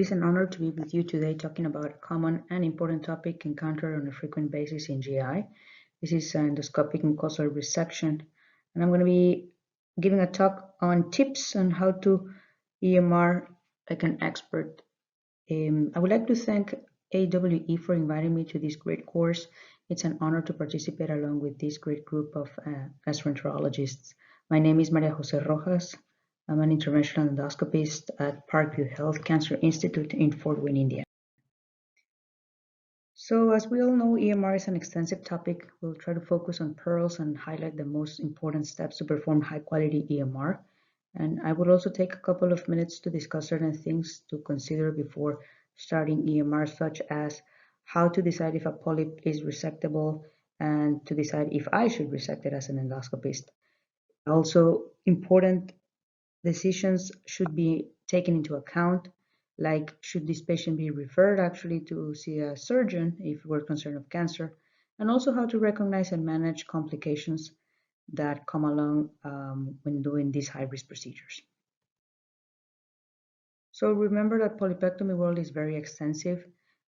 is an honor to be with you today talking about a common and important topic encountered on a frequent basis in GI. This is endoscopic mucosal resection, and I'm going to be giving a talk on tips on how to EMR like an expert. I would like to thank AWE for inviting me to this great course. It's an honor to participate along with this great group of gastroenterologists. My name is Maria Jose Rojas. I'm an interventional endoscopist at Parkview Health Cancer Institute in Fort Wayne, India. So as we all know, EMR is an extensive topic. We'll try to focus on pearls and highlight the most important steps to perform high quality EMR. And I will also take a couple of minutes to discuss certain things to consider before starting EMR, such as how to decide if a polyp is resectable and to decide if I should resect it as an endoscopist. Also, important decisions should be taken into account, like should this patient be referred actually to see a surgeon if we're concerned of cancer, and also how to recognize and manage complications that come along when doing these high-risk procedures. So remember that polypectomy world is very extensive,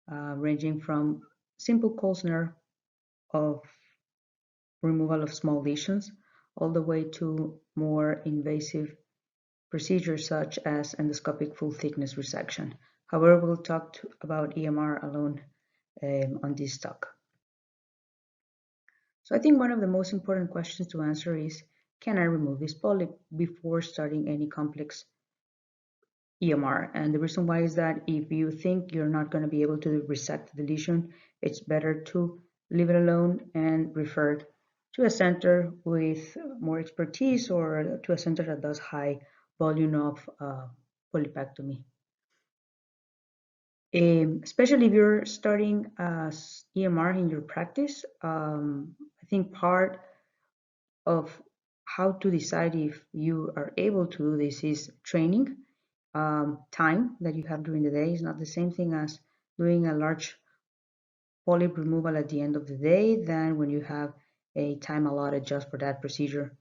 ranging from simple Kolsner of removal of small lesions all the way to more invasive procedures such as endoscopic full thickness resection. However, we'll talk about EMR alone on this talk. So I think one of the most important questions to answer is, can I remove this polyp before starting any complex EMR? And the reason why is that if you think you're not going to be able to resect the lesion, it's better to leave it alone and refer to a center with more expertise or to a center that does high volume of polypectomy. Especially if you're starting EMR in your practice, I think part of how to decide if you are able to do this is training. Time that you have during the day is not the same thing as doing a large polyp removal at the end of the day than when you have a time allotted just for that procedure.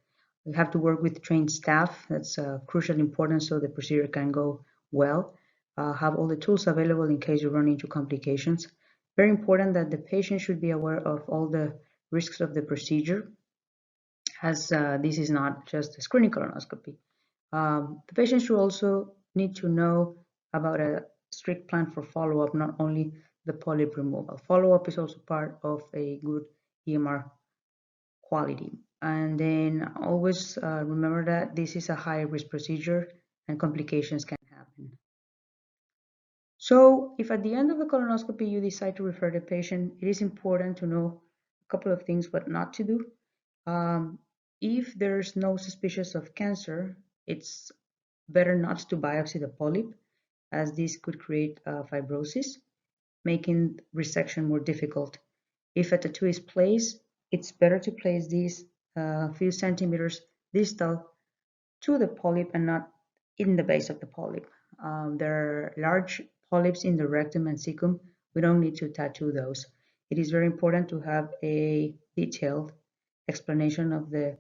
You have to work with trained staff. That's crucially important so the procedure can go well. Have all the tools available in case you run into complications. Very important that the patient should be aware of all the risks of the procedure, as this is not just a screening colonoscopy. The patient should also need to know about a strict plan for follow-up, not only the polyp removal. Follow-up is also part of a good EMR quality. And then always remember that this is a high-risk procedure and complications can happen. So if at the end of the colonoscopy you decide to refer the patient, it is important to know a couple of things what not to do. If there's no suspicion of cancer, it's better not to biopsy the polyp, as this could create fibrosis, making resection more difficult. If a tattoo is placed, it's better to place this a few centimeters distal to the polyp and not in the base of the polyp. There are large polyps in the rectum and cecum. We don't need to tattoo those. It is very important to have a detailed explanation of the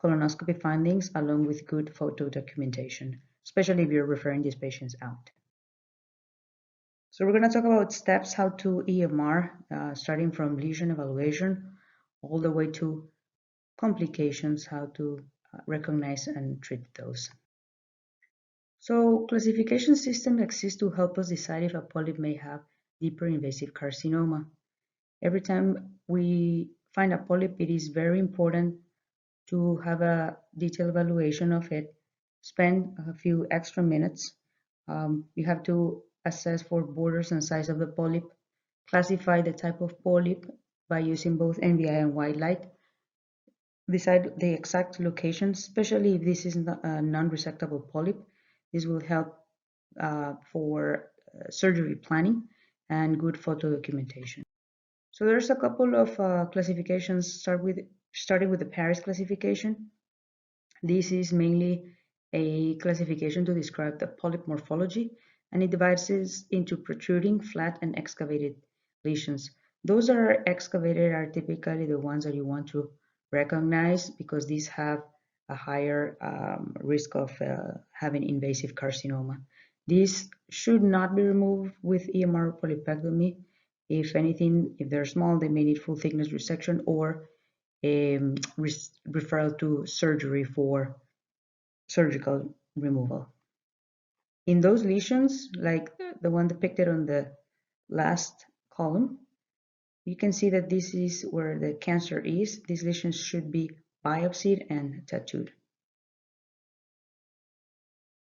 colonoscopy findings along with good photo documentation, especially if you're referring these patients out. So we're going to talk about steps how to EMR, starting from lesion evaluation all the way to complications, how to recognize and treat those. So classification systems exist to help us decide if a polyp may have deeper invasive carcinoma. Every time we find a polyp, it is very important to have a detailed evaluation of it, spend a few extra minutes. You have to assess for borders and size of the polyp, classify the type of polyp by using both NVI and white light, decide the exact location, especially if this is a non-resectable polyp. This will help for surgery planning and good photo documentation. So there's a couple of classifications, starting with the Paris classification. This is mainly a classification to describe the polyp morphology, and it divides it into protruding, flat, and excavated lesions. Those that are excavated are typically the ones that you want to recognize because these have a higher risk of having invasive carcinoma. These should not be removed with EMR polypectomy. If anything, if they're small, they may need full thickness resection or referral to surgery for surgical removal. In those lesions, like the one depicted on the last column, you can see that this is where the cancer is. These lesions should be biopsied and tattooed.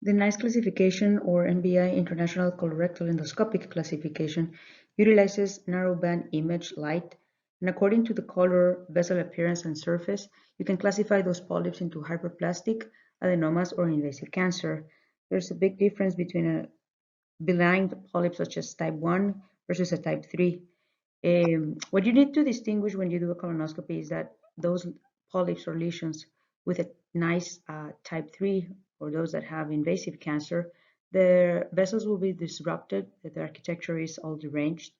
The NICE classification, or NBI International Colorectal Endoscopic Classification, utilizes narrowband image light, and according to the color, vessel appearance, and surface, you can classify those polyps into hyperplastic, adenomas, or invasive cancer. There's a big difference between a benign polyp such as type 1 versus a type 3. What you need to distinguish when you do a colonoscopy is that those polyps or lesions with a nice type 3 or those that have invasive cancer, their vessels will be disrupted, that the architecture is all deranged,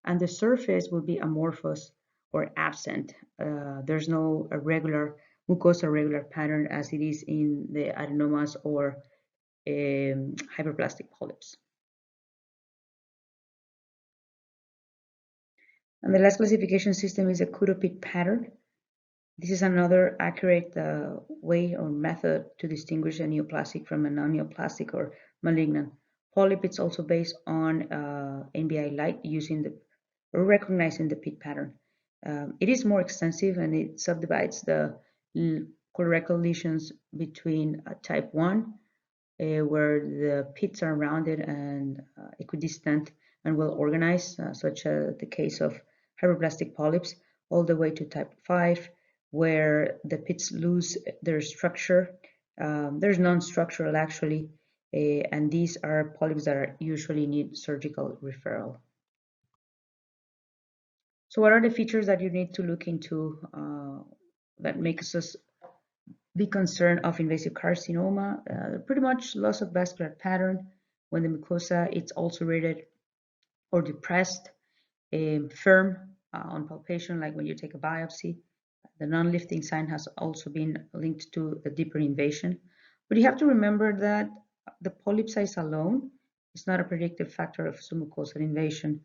and the surface will be amorphous or absent. There's no regular mucosa regular pattern as it is in the adenomas or hyperplastic polyps. And the last classification system is a Kudopit pattern. This is another accurate way or method to distinguish a neoplastic from a non-neoplastic or malignant polyp. It's also based on NBI light using the or recognizing the pit pattern. It is more extensive and it subdivides the colorectal lesions between type 1 where the pits are rounded and equidistant and well organized, such as the case of hyperplastic polyps, all the way to type 5, where the pits lose their structure. There's non-structural actually, and these are polyps that are usually need surgical referral. So what are the features that you need to look into that makes us be concerned of invasive carcinoma? Pretty much loss of vascular pattern when the mucosa it's ulcerated or depressed, firm on palpation, like when you take a biopsy. The non-lifting sign has also been linked to a deeper invasion. But you have to remember that the polyp size alone is not a predictive factor of submucosal invasion.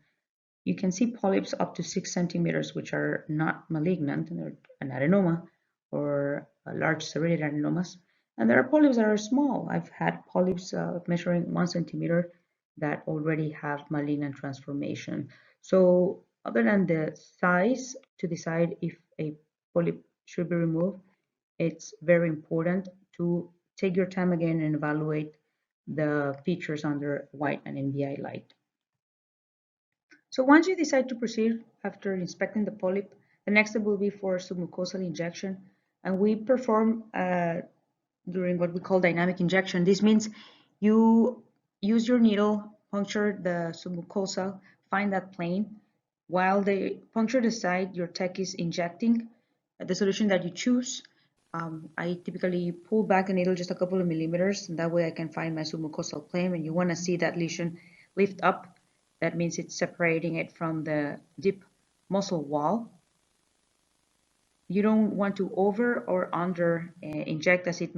You can see polyps up to 6 centimeters, which are not malignant, and they're an adenoma or a large serrated adenomas. And there are polyps that are small. I've had polyps measuring 1 centimeter that already have malignant transformation. So other than the size to decide if a polyp should be removed, it's very important to take your time again and evaluate the features under white and NBI light. So once you decide to proceed after inspecting the polyp, the next step will be for submucosal injection, and we perform during what we call dynamic injection. This means you use your needle, puncture the submucosa, find that plane. While they puncture the site, your tech is injecting the solution that you choose. I typically pull back the needle just a couple of millimeters, and that way I can find my submucosal plane. And you want to see that lesion lift up. That means it's separating it from the deep muscle wall. You don't want to over or under inject, as it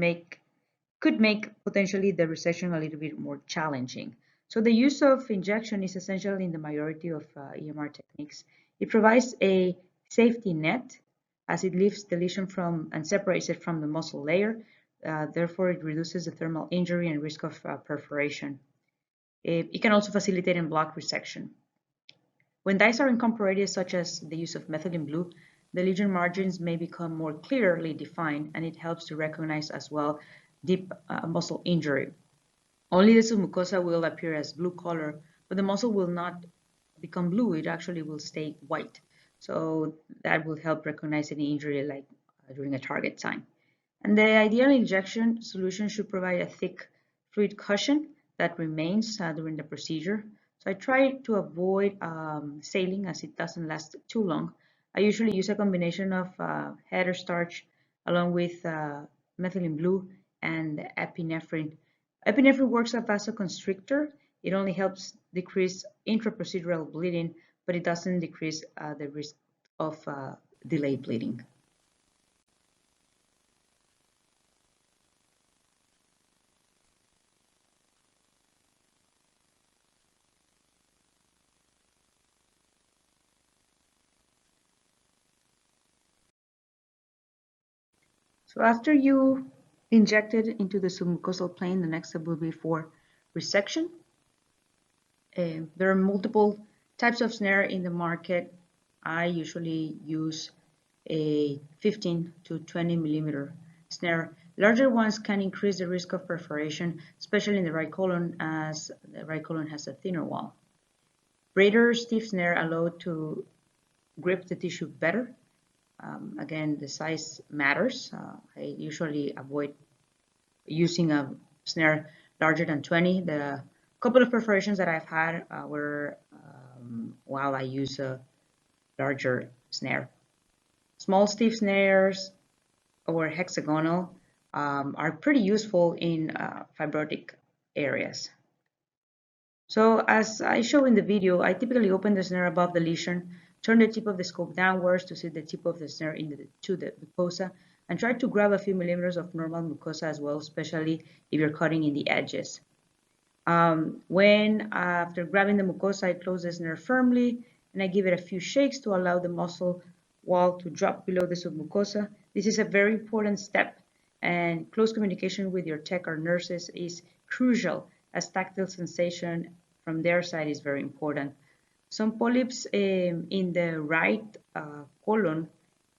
could make potentially the resection a little bit more challenging. So the use of injection is essential in the majority of EMR techniques. It provides a safety net as it lifts the lesion from and separates it from the muscle layer. Therefore, it reduces the thermal injury and risk of perforation. It can also facilitate and block resection. When dyes are incorporated, such as the use of methylene blue, the lesion margins may become more clearly defined, and it helps to recognize as well deep muscle injury. Only the submucosa will appear as blue color, but the muscle will not become blue. It actually will stay white. So that will help recognize any injury like during a target sign. And the ideal injection solution should provide a thick fluid cushion that remains during the procedure. So I try to avoid saline as it doesn't last too long. I usually use a combination of header starch along with methylene blue and epinephrine. Epinephrine works as a vasoconstrictor. It only helps decrease intraprocedural bleeding, but it doesn't decrease the risk of delayed bleeding. So after you inject it into the submucosal plane, the next step will be for resection. There are multiple types of snare in the market. I usually use a 15 to 20 millimeter snare. Larger ones can increase the risk of perforation, especially in the right colon, as the right colon has a thinner wall. Braided stiff snare allow to grip the tissue better. Again, the size matters. I usually avoid using a snare larger than 20. The couple of perforations that I've had were while I use a larger snare. Small stiff snares or hexagonal are pretty useful in fibrotic areas. So as I show in the video, I typically open the snare above the lesion, turn the tip of the scope downwards to see the tip of the snare into the mucosa, and try to grab a few millimeters of normal mucosa as well, especially if you're cutting in the edges. When after grabbing the mucosa, I close the snare firmly and I give it a few shakes to allow the muscle wall to drop below the submucosa. This is a very important step, and close communication with your tech or nurses is crucial, as tactile sensation from their side is very important. Some polyps in the right colon,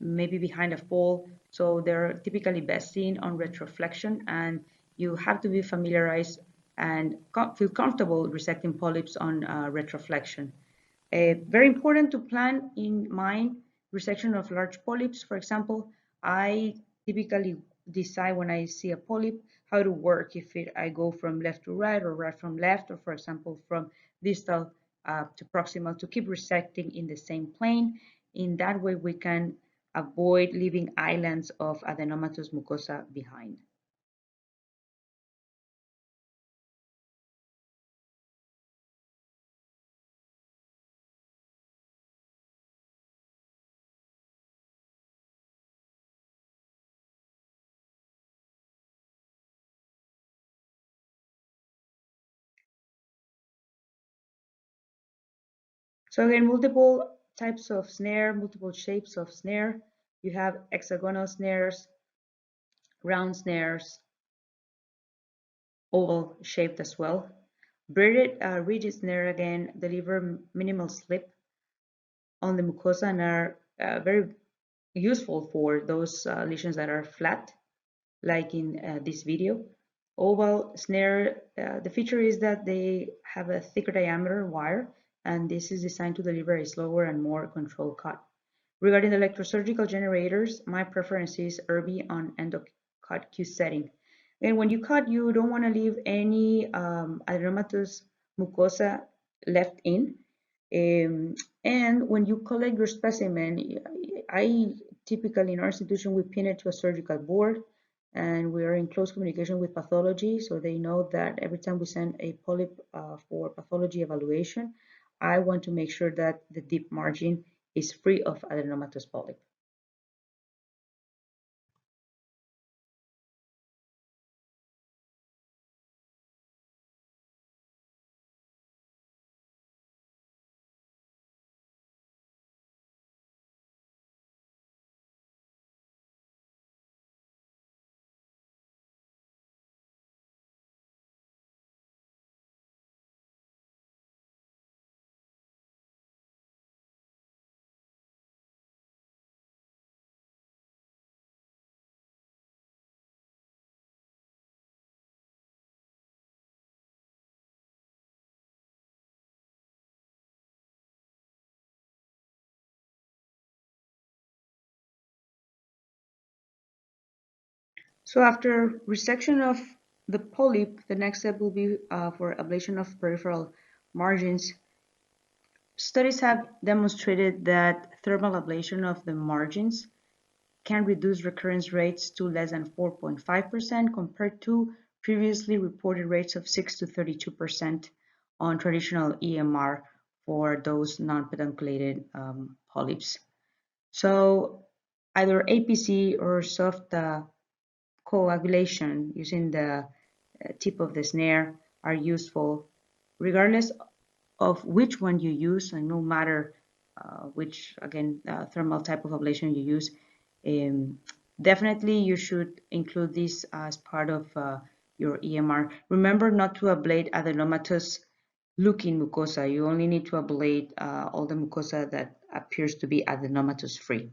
maybe behind a fold, so they're typically best seen on retroflexion, and you have to be familiarized and feel comfortable resecting polyps on retroflexion. Very important to plan in mind resection of large polyps. For example, I typically decide when I see a polyp how to work, if I go from left to right or right from left, or for example from distal to proximal, to keep resecting in the same plane. In that way we can avoid leaving islands of adenomatous mucosa behind. So again, multiple types of snare, multiple shapes of snare. You have hexagonal snares, round snares, oval shaped as well. Braided rigid snare again deliver minimal slip on the mucosa and are very useful for those lesions that are flat, like in this video. Oval snare, the feature is that they have a thicker diameter wire, and this is designed to deliver a slower and more controlled cut. Regarding the electrosurgical generators, my preference is ERBI on EndoCut Q setting. And when you cut, you don't want to leave any adenomatous mucosa left in. And when you collect your specimen, I typically in our institution, we pin it to a surgical board, and we are in close communication with pathology, so they know that every time we send a polyp for pathology evaluation, I want to make sure that the deep margin is free of adenomatous polyp. So after resection of the polyp, the next step will be for ablation of peripheral margins. Studies have demonstrated that thermal ablation of the margins can reduce recurrence rates to less than 4.5% compared to previously reported rates of 6 to 32% on traditional EMR for those non-pedunculated polyps. So either APC or soft coagulation using the tip of the snare are useful regardless of which one you use, and no matter which, again, thermal type of ablation you use. Definitely, you should include this as part of your EMR. Remember not to ablate adenomatous looking mucosa. You only need to ablate all the mucosa that appears to be adenomatous free.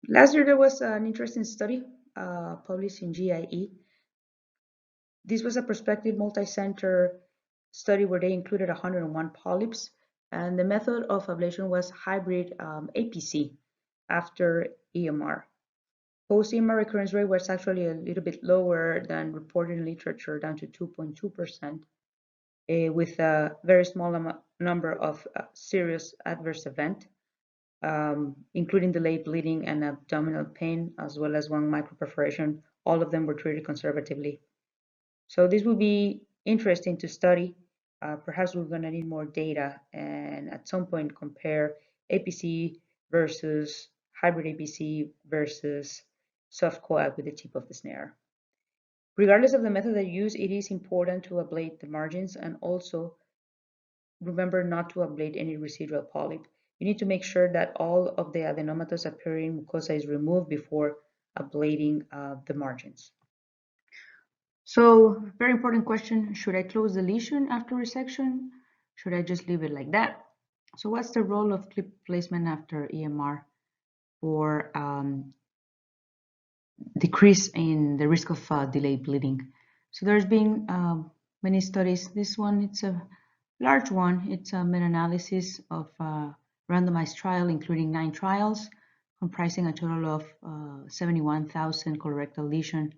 Last year, there was an interesting study published in GIE. This was a prospective multi-center study where they included 101 polyps, and the method of ablation was hybrid APC after EMR. Post-EMR recurrence rate was actually a little bit lower than reported in literature, down to 2.2%, with a very small number of serious adverse events, including delayed bleeding and abdominal pain, as well as one microperforation. All of them were treated conservatively. So this will be interesting to study. Perhaps we're going to need more data and at some point compare APC versus hybrid APC versus soft coag with the tip of the snare. Regardless of the method that you use, it is important to ablate the margins and also remember not to ablate any residual polyp. You need to make sure that all of the adenomatous appearing mucosa is removed before ablating the margins. So, very important question, should I close the lesion after resection? Should I just leave it like that? So what's the role of clip placement after EMR for decrease in the risk of delayed bleeding? So there's been many studies. This one, it's a large one. It's a meta-analysis of a randomized trial, including 9 trials, comprising a total of 71,000 colorectal lesions.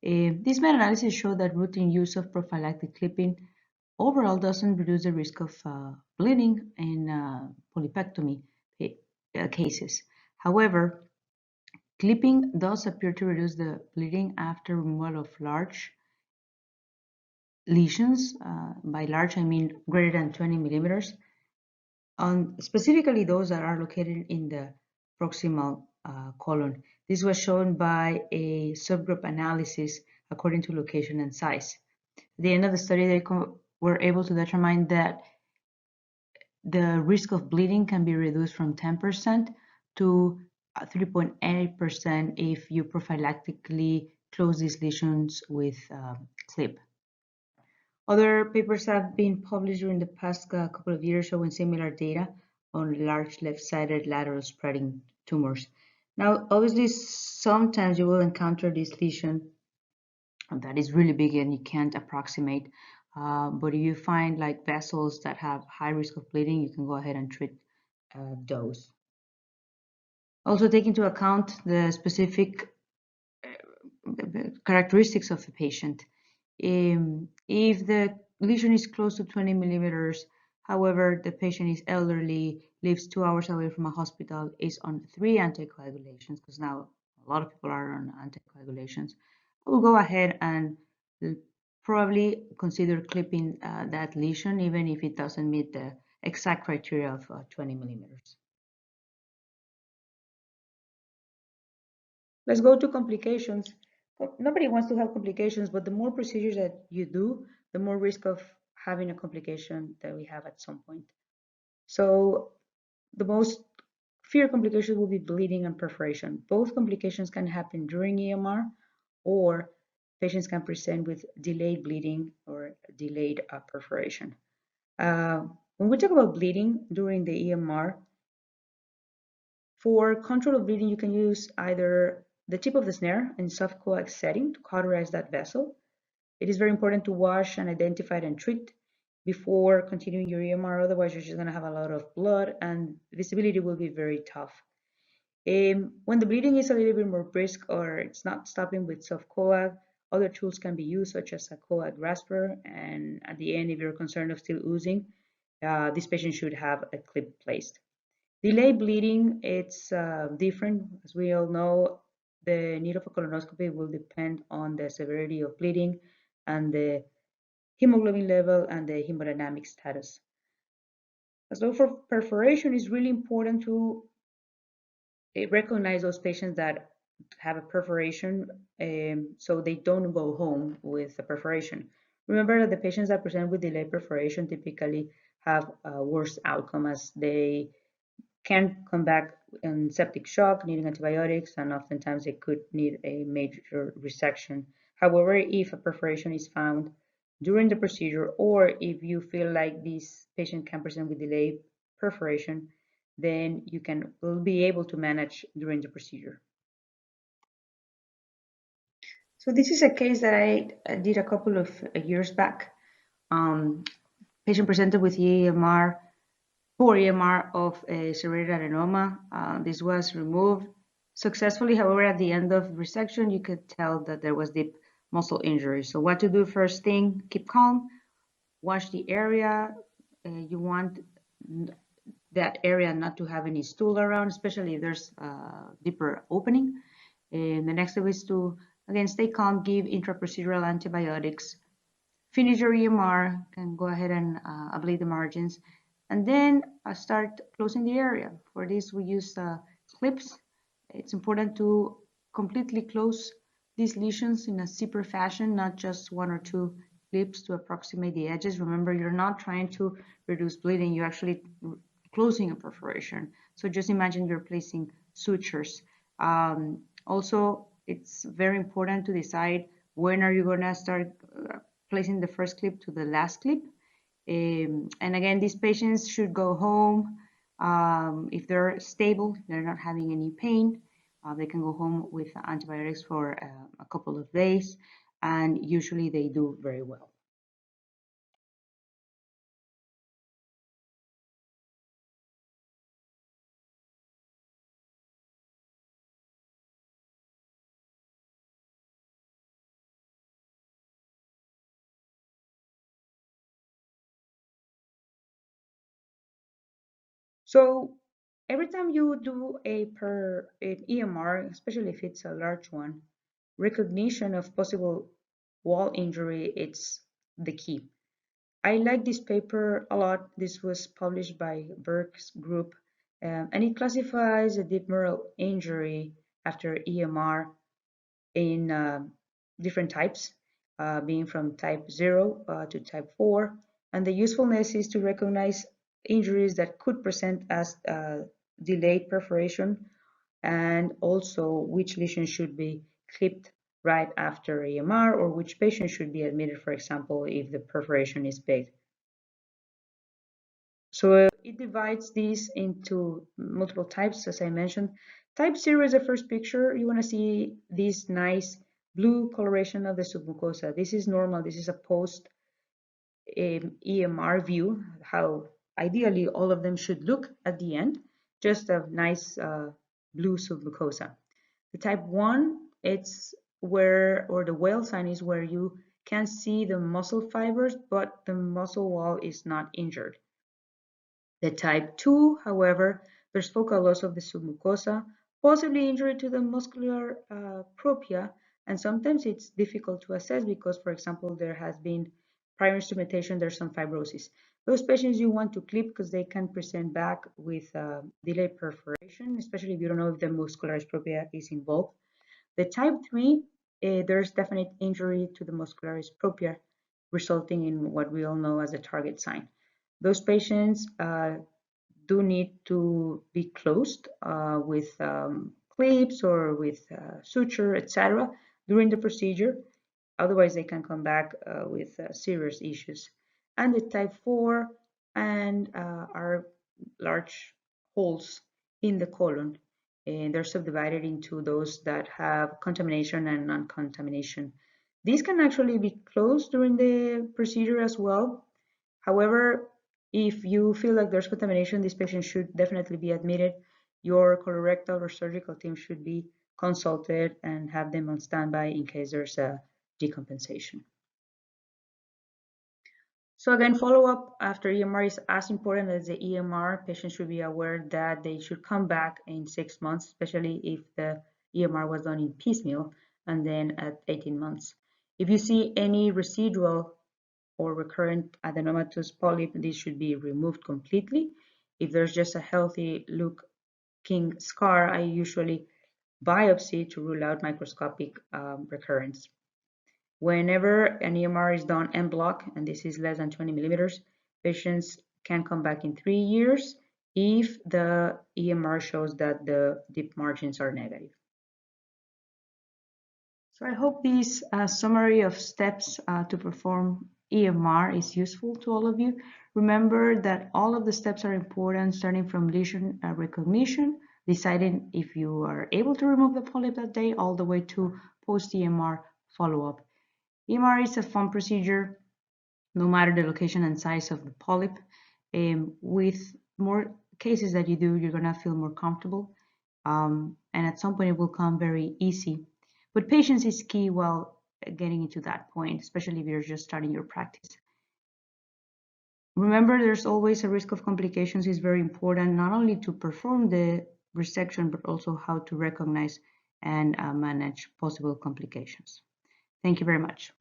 This meta-analysis showed that routine use of prophylactic clipping overall doesn't reduce the risk of bleeding in polypectomy cases. However, clipping does appear to reduce the bleeding after removal of large lesions. By large, I mean greater than 20 millimeters, specifically those that are located in the proximal colon. This was shown by a subgroup analysis according to location and size. At the end of the study, they were able to determine that the risk of bleeding can be reduced from 10% to 3.8% if you prophylactically close these lesions with clip. Other papers have been published during the past couple of years showing similar data on large left-sided lateral spreading tumors. Now, obviously, sometimes you will encounter this lesion that is really big and you can't approximate. But if you find like vessels that have high risk of bleeding, you can go ahead and treat those. Also take into account the specific characteristics of the patient. If the lesion is close to 20 millimeters, however, the patient is elderly, lives 2 hours away from a hospital, is on 3 anticoagulations, because now a lot of people are on anticoagulations, we'll go ahead and probably consider clipping that lesion, even if it doesn't meet the exact criteria of 20 millimeters. Let's go to complications. Nobody wants to have complications, but the more procedures that you do, the more risk of having a complication that we have at some point. So the most feared complications will be bleeding and perforation. Both complications can happen during EMR, or patients can present with delayed bleeding or delayed perforation. When we talk about bleeding during the EMR, for control of bleeding, you can use either the tip of the snare in soft coag setting to cauterize that vessel. It is very important to wash and identify and treat before continuing your EMR, otherwise you're just going to have a lot of blood and visibility will be very tough. When the bleeding is a little bit more brisk or it's not stopping with soft coag, other tools can be used, such as a coag rasper, and at the end, if you're concerned of still oozing, this patient should have a clip placed. Delayed bleeding, it's different. As we all know, the need of a colonoscopy will depend on the severity of bleeding and the hemoglobin level and the hemodynamic status. So for perforation, it's really important to recognize those patients that have a perforation so they don't go home with a perforation. Remember that the patients that present with delayed perforation typically have a worse outcome, as they can come back in septic shock, needing antibiotics, and oftentimes they could need a major resection. However, if a perforation is found during the procedure, or if you feel like this patient can present with delayed perforation, then you will be able to manage during the procedure. So this is a case that I did a couple of years back. Patient presented with EMR, poor EMR of a serrated adenoma. This was removed successfully. However, at the end of resection, you could tell that there was deep muscle injury. So what to do first thing, keep calm, wash the area. You want that area not to have any stool around, especially if there's a deeper opening. And the next step is to, again, stay calm, give intraprocedural antibiotics, finish your EMR, can go ahead and ablate the margins, and then start closing the area. For this, we use clips. It's important to completely close these lesions in a zipper fashion, not just one or two clips to approximate the edges. Remember, you're not trying to reduce bleeding, you're actually closing a perforation. So just imagine you're placing sutures. Also, it's very important to decide when are you going to start placing the first clip to the last clip. And again, these patients should go home. If they're stable, they're not having any pain, they can go home with antibiotics for a couple of days, and usually they do very well. So every time you do an EMR, especially if it's a large one, recognition of possible wall injury, it's the key. I like this paper a lot. This was published by Burke's group, and it classifies a deep mural injury after EMR in different types, being from type 0 to type 4. And the usefulness is to recognize injuries that could present as delayed perforation, and also which lesion should be clipped right after EMR, or which patient should be admitted, for example, if the perforation is big. So it divides these into multiple types, as I mentioned. Type 0 is the first picture. You want to see this nice blue coloration of the submucosa. This is normal. This is a post EMR view, how ideally all of them should look at the end, just a nice blue submucosa. The type 1, it's where, or the whale sign is where you can see the muscle fibers, but the muscle wall is not injured. The type 2, however, there's focal loss of the submucosa, possibly injury to the muscular propria, and sometimes it's difficult to assess because, for example, there has been prior instrumentation, there's some fibrosis. Those patients you want to clip because they can present back with delayed perforation, especially if you don't know if the muscularis propria is involved. The type 3, there's definite injury to the muscularis propria, resulting in what we all know as a target sign. Those patients do need to be closed with clips or with suture, etc. during the procedure. Otherwise, they can come back with serious issues. And the type 4 and are large holes in the colon, and they're subdivided into those that have contamination and non-contamination. These can actually be closed during the procedure as well. However, if you feel like there's contamination, this patient should definitely be admitted. Your colorectal or surgical team should be consulted and have them on standby in case there's a decompensation. So again, follow-up after EMR is as important as the EMR. Patients should be aware that they should come back in 6 months, especially if the EMR was done in piecemeal, and then at 18 months. If you see any residual or recurrent adenomatous polyp, this should be removed completely. If there's just a healthy looking scar, I usually biopsy to rule out microscopic recurrence. Whenever an EMR is done en bloc, and this is less than 20 millimeters, patients can come back in 3 years. if the EMR shows that the deep margins are negative. So I hope this summary of steps to perform EMR is useful to all of you. Remember that all of the steps are important, starting from lesion recognition, deciding if you are able to remove the polyp that day, all the way to post-EMR follow-up. EMR is a fun procedure, no matter the location and size of the polyp. With more cases that you do, you're gonna feel more comfortable. And at some point it will come very easy. But patience is key while getting into that point, especially if you're just starting your practice. Remember, there's always a risk of complications. Is very important, not only to perform the resection, but also how to recognize and manage possible complications. Thank you very much.